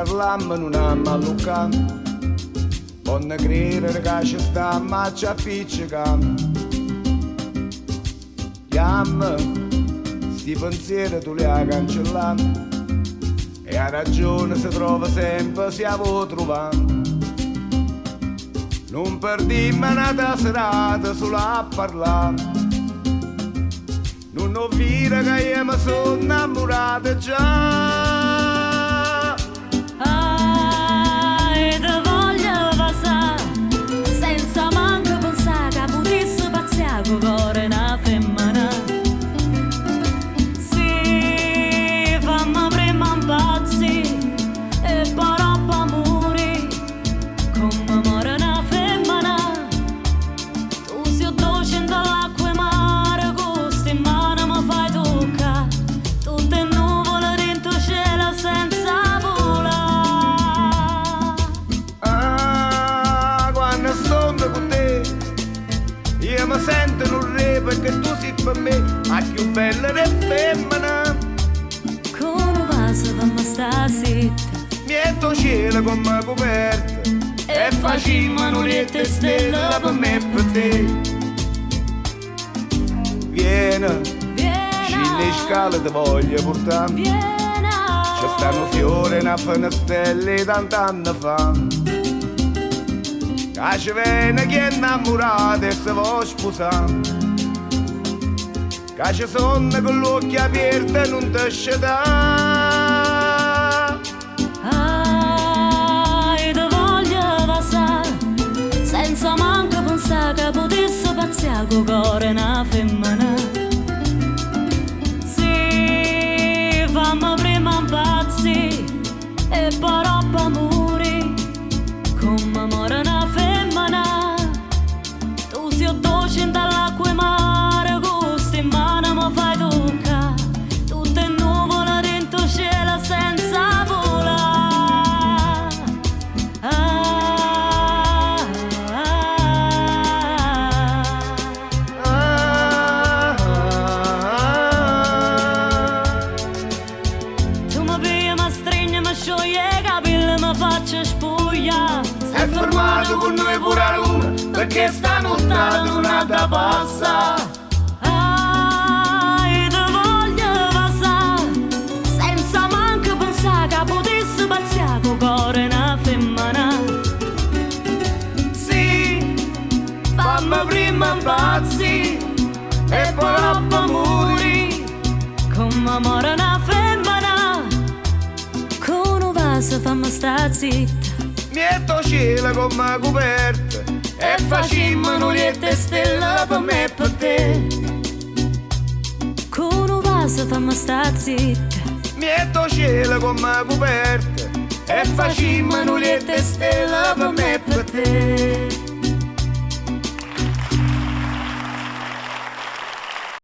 parlammo non am allucam. Ponne credere che ci sta ma ci appiccicam. Chiam, sti pensieri tu li hai cancellati. E a ragione si trova sempre, si può trovare. Non perdimmo una serata solo a parlare. Non ho visto che io mi sono innamorato già. E te voglio passare senza manco pensare che potessi pazziare con cuore una femmina. Sì, fammi prima impazzi e poi dopo muri come muore una femmina. Tu sei dolce dall'acqua e mare, gusti in mano mi fai toccare tutte nuvole dentro cielo senza volare. Quando sono con te io mi sento un re perché tu sei per me la più bella di femmina. Con un vaso fammi sta zitta, Mietto cielo come coperta e facciamo nuvole e stelle per me e per te. Vieni, scende scale ti voglio portare. Ci stanno fiori e una finestrella tant'anni fa. Che ci viene chi è innamorato e si vuole sposare. Che ci sono con gli occhi aperti e non ti esce da. E te voglio passare senza manco pensare che potessi pazziare con cuore una femmina. Sì, fammi prima impazzi e poi dopo muri come muore una femmina. Tu sei dolce dall'acqua e mare, gusti in mano mi fai toccare tutte nuvole dentro cielo senza volare. Tu mi pigli, mi stringi, mi sciogli i capelli, mi faccio spuglia. È fermato con noi pure a luna perché stanotte non ha da passare. E te voglio passare senza manco pensare che potessi pazziare con cuore una femmina. Sì, fammi prima impazzi e poi dopo muri. Come muore una femmina. Con un vaso fammi sta zitta, Mietto cielo come coperta e facciamo nuvole e stelle per me e per te. con un vaso fammi sta zitta. Mietto cielo come coperta e facciamo nuvole e stelle per me e per te.